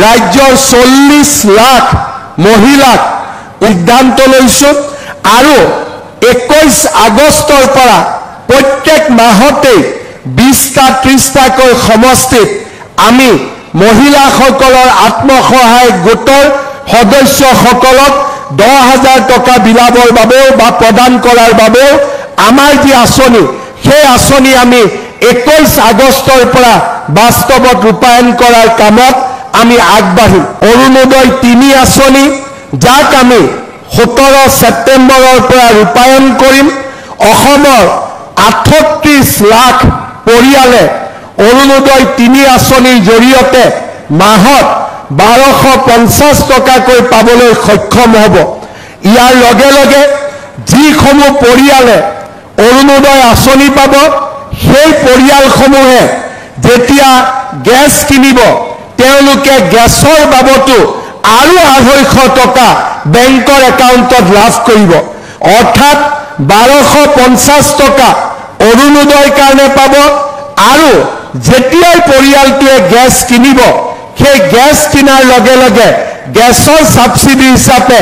ৰাজ্যৰ 40 লাখ মহিলাক সিদ্ধান্ত লৈছো আৰু 21 আগষ্টৰ পৰা প্ৰত্যেক মাহতে 20টা 30টাকৈ সমষ্টিত আমি মহিলাসকলৰ আত্মসহায়ক গোটৰ সদস্যসকলক 10,000 টকা বিলাবৰ বাবে বা প্ৰদান কৰাৰ বাবে আমাৰ যি আঁচনি সেই আঁচনি আমি 21 আগষ্টৰ পৰা বাস্তৱত ৰূপায়ণ কৰাৰ কামত আমি আগবাঢ়িম অৰুণোদয় 3 আঁচনি যাক আমি 17 ছেপ্টেম্বৰৰ পৰা ৰূপায়ণ কৰিম অসমৰ 38 লাখ পৰিয়ালে অৰুণোদয় 3 আঁচনিৰ জৰিয়তে মাহত 1250 টকাকৈ পাবলৈ সক্ষম হ'ব ইয়াৰ লগে লগে যিসমূহ পৰিয়ালে অৰুণোদয় আঁচনি পাব সেই পৰিয়ালসমূহে যেতিয়া গেছ কিনিব তেওঁলোকে গেছৰ বাবতো আৰু 250 টকা বেংকৰ একাউণ্টত লাভ কৰিব অৰ্থাৎ 1250 টকা অৰুণোদয়ৰ কাৰণে পাব আৰু যেতিয়াই পৰিয়ালটোৱে গেছ কিনিব সেই গেছ কিনাৰ লগে লগে গেছৰ সাবসিডি হিচাপে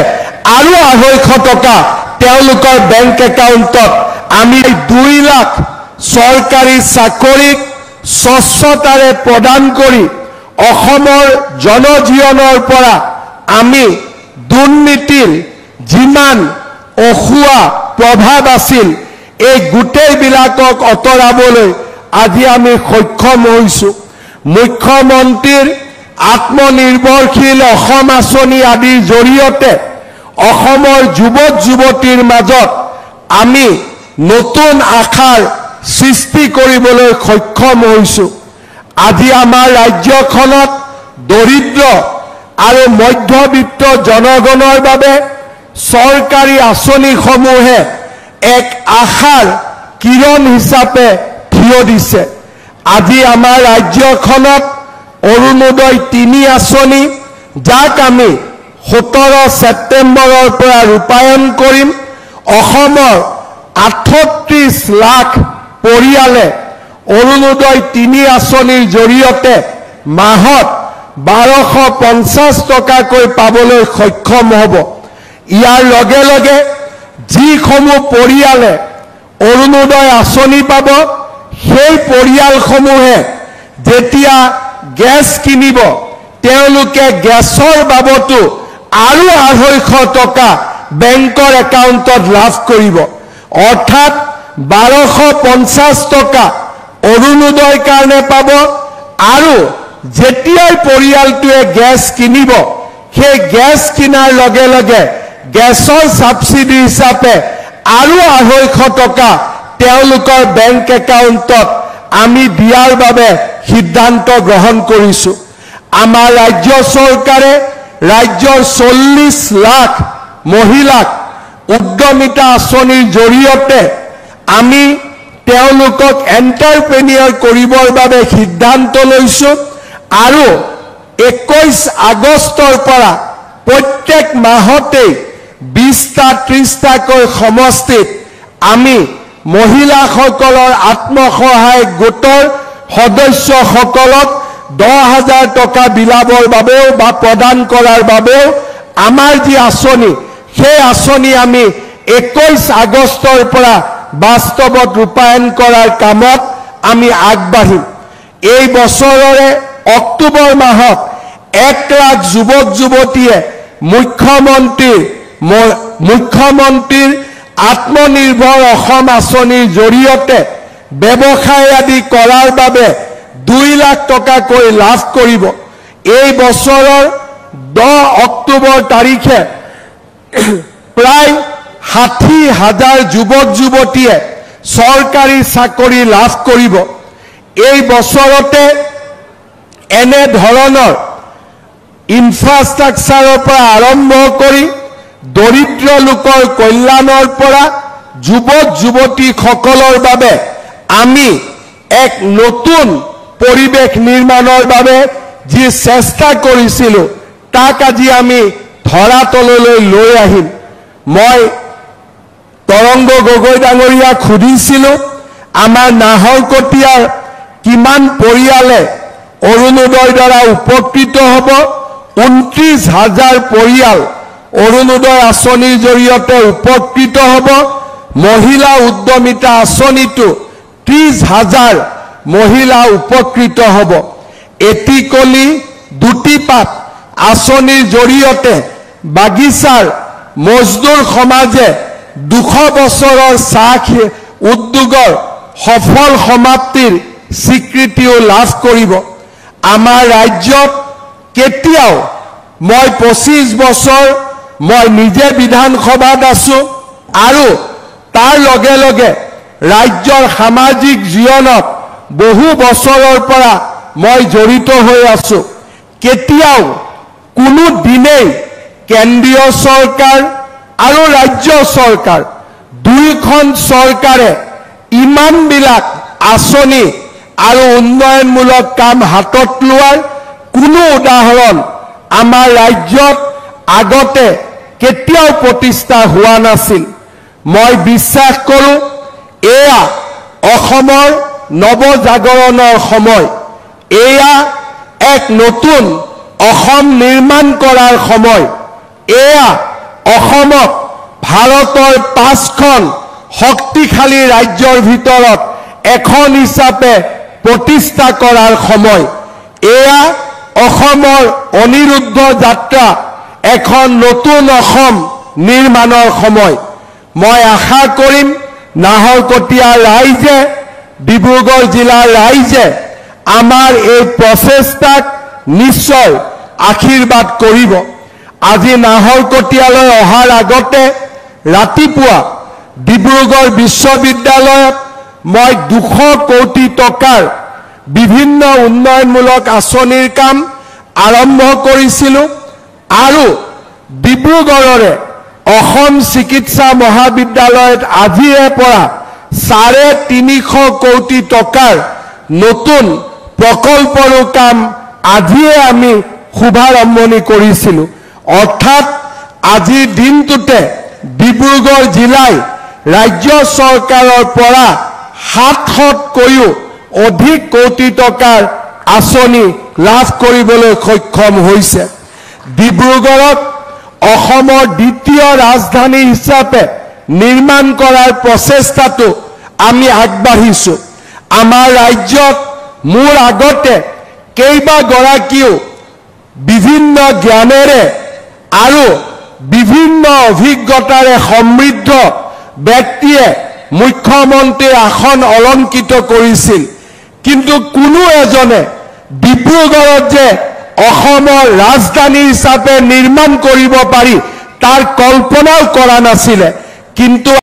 আৰু 250 টকা তেওঁলোকৰ বেংক একাউণ্টত আমি 2 লাখ চৰকাৰী চাকৰিক স্বচ্ছতাৰে প্ৰদান কৰি অসমৰ জনজীৱনৰ পৰা আমি দুৰ্নীতিৰ যিমান অখুৱা প্ৰভাৱ আছিল এই গোটেইবিলাকক অতৰাবলৈ আজি আমি সক্ষম হৈছো মুখ্যমন্ত্ৰীৰ আত্মনিৰ্ভৰশীল অসম আঁচনি আদিৰ জৰিয়তে অসমৰ যুৱক যুৱতীৰ মাজত আমি নতুন আশাৰ সৃষ্টি কৰিবলৈ সক্ষম হৈছো আজি আমাৰ ৰাজ্যখনত দৰিদ্ৰ আৰু মধ্যবিত্ত জনগণৰ বাবে চৰকাৰী আঁচনিসমূহে এক আশাৰ কিৰণ হিচাপে থিয় দিছে আজি আমাৰ ৰাজ্যখনত অৰুণোদয় 3 আঁচনি যাক আমি 17 ছেপ্টেম্বৰৰ পৰা ৰূপায়ণ কৰিম অসমৰ 38 লাখ পৰিয়ালে অৰুণোদয় 3 আঁচনিৰ জৰিয়তে মাহত 1250 টকাকৈ পাবলৈ সক্ষম হ'ব ইয়াৰ লগে লগে যিসমূহ পৰিয়ালে অৰুণোদয় আঁচনি পাব সেই পৰিয়ালসমূহে যেতিয়া গেছ কিনিব তেওঁলোকে গেছৰ বাবতো আৰু 250 টকা বেংকৰ একাউণ্টত লাভ কৰিব অৰ্থাৎ 1250 টকা অৰুণোদয়ৰ কাৰণে পাব আৰু যেতিয়াই পৰিয়ালটোৱে গেছ কিনিব সেই গেছ কিনাৰ লগে লগে গেছৰ সাবসিডি হিচাপে আৰু 250 টকা তেওঁলোকৰ বেংক একাউণ্টত আমি দিয়াৰ বাবে সিদ্ধান্ত গ্ৰহণ কৰিছো আমাৰ ৰাজ্য চৰকাৰে ৰাজ্যৰ 40 লাখ মহিলাক উদ্যমিতা আঁচনিৰ জৰিয়তে আমি তেওঁলোকক এণ্টাৰপ্ৰেনিয়ৰ কৰিবৰ বাবে সিদ্ধান্ত লৈছো আৰু 21 আগষ্টৰ পৰা প্ৰত্যেক মাহতে 20টা 30টাকৈ সমষ্টিত আমি মহিলাসকলৰ আত্মসহায়ক গোটৰ সদস্যসকলক 10,000 টকা বিলাবৰ বাবে বা প্ৰদান কৰাৰ বাবে আমাৰ যি আঁচনি সেই আঁচনি আমি 21 আগষ্টৰ পৰা বাস্তৱত ৰূপায়ণ কৰাৰ কামত আমি আগবাঢ়িম এই বছৰৰে অক্টোবৰ মাহত 1 লাখ যুৱক যুৱতীয়ে মুখ্যমন্ত্ৰীৰ আত্মনিৰ্ভৰ অসম আঁচনিৰ জৰিয়তে ব্যৱসায় আদি কৰাৰ বাবে 2 লাখ টকাকৈ লাভ কৰিব এই বছৰৰ 10 অক্টোবৰ তাৰিখে প্ৰায় 60,000 যুৱক যুৱতীয়ে চৰকাৰী চাকৰি লাভ কৰিব এই বছৰতে এনে ধৰণৰ ইনফ্ৰাষ্ট্ৰাকচাৰৰ পৰা আৰম্ভ কৰি দৰিদ্ৰ লোকৰ কল্যাণৰ পৰা যুৱক যুৱতীসকলৰ বাবে আমি এক নতুন পৰিৱেশ নিৰ্মাণৰ বাবে যি চেষ্টা কৰিছিলো তাক আজি আমি ধৰাতললৈ লৈ আহিম মই তৰংগ গগৈ ডাঙৰীয়াক সুধিছিলো আমাৰ নাহৰকটীয়াৰ কিমান পৰিয়ালে অৰুণোদয়ৰ দ্বাৰা উপকৃত হ'ব ৩৯,০০০ পৰিয়াল অৰুণোদয় আঁচনিৰ জৰিয়তে উপকৃত হ'ব। মহিলা উদ্যমিতা আঁচনিটো ৩০,০০০ মহিলা উপকৃত হ'ব। এটিকলি দুটিপাত আঁচনিৰ জৰিয়তে বাগিচাৰ মজদুৰ সমাজে ২০০ বছৰৰ চাহ উদ্যোগৰ সফল সমাপ্তিৰ স্বীকৃতিও লাভ কৰিব। আমাৰ ৰাজ্যত কেতিয়াও মই ২৫ বছৰ মই নিজে বিধানসভাত আছো আৰু তাৰ লগে লগে ৰাজ্যৰ সামাজিক জীৱনত বহু বছৰৰ পৰা মই জড়িত হৈ আছো। কেতিয়াও কোনো দিনেই কেন্দ্ৰীয় চৰকাৰ আৰু ৰাজ্য চৰকাৰ দুইখন চৰকাৰে ইমানবিলাক আঁচনি আৰু উন্নয়নমূলক কাম হাতত লোৱাৰ কোনো উদাহৰণ আমাৰ ৰাজ্যত আগতে কেতিয়াও প্ৰতিষ্ঠা হোৱা নাছিল। মই বিশ্বাস কৰোঁ এয়া অসমৰ নৱজাগৰণৰ সময়। এয়া এক নতুন অসম নিৰ্মাণ কৰাৰ সময়। এয়া অসমক ভাৰতৰ ৫খন শক্তিশালী ৰাজ্যৰ ভিতৰত এখন হিচাপে প্ৰতিষ্ঠা কৰাৰ সময়। এয়া অসমৰ অনিৰুদ্ধ যাত্ৰা এখন নতুন অসম নিৰ্মাণৰ সময়। মই আশা কৰিম নাহৰকটীয়া ৰাইজে, ডিব্ৰুগড় জিলাৰ ৰাইজে আমাৰ এই প্ৰচেষ্টাক নিশ্চয় আশীৰ্বাদ কৰিব। আজি নাহৰকটীয়ালৈ অহাৰ আগতে ৰাতিপুৱা ডিব্ৰুগড় বিশ্ববিদ্যালয়ত মই ২০০ কোটি টকাৰ বিভিন্ন উন্নয়নমূলক আঁচনিৰ কাম আৰম্ভ কৰিছিলোঁ আৰু ডিব্ৰুগড়ৰে অসম চিকিৎসা মহাবিদ্যালয়ত আজিৰে পৰা ৩৫০ কোটি টকাৰ নতুন প্ৰকল্পৰো কাম আজিয়ে আমি শুভাৰম্ভণি কৰিছিলোঁ। অৰ্থাৎ আজিৰ দিনটোতে ডিব্ৰুগড় জিলাই ৰাজ্য চৰকাৰৰ পৰা ৭০০তকৈও অধিক কোটি টকাৰ আঁচনি লাভ কৰিবলৈ সক্ষম হৈছে। ডিব্ৰুগড়ক অসমৰ দ্বিতীয় ৰাজধানী হিচাপে নিৰ্মাণ কৰাৰ প্ৰচেষ্টাটো আমি আগবাঢ়িছোঁ। আমাৰ ৰাজ্যত মোৰ আগতে কেইবাগৰাকীও বিভিন্ন জ্ঞানেৰে আৰু বিভিন্ন অভিজ্ঞতাৰে সমৃদ্ধ ব্যক্তিয়ে মুখ্যমন্ত্ৰীৰ আসন অলংকৃত কৰিছিল, কিন্তু কোনো এজনে ডিব্ৰুগড়ত যে অসমৰ ৰাজধানী হিচাপে নিৰ্মাণ কৰিব পাৰি তাৰ কল্পনাও কৰা নাছিলে। কিন্তু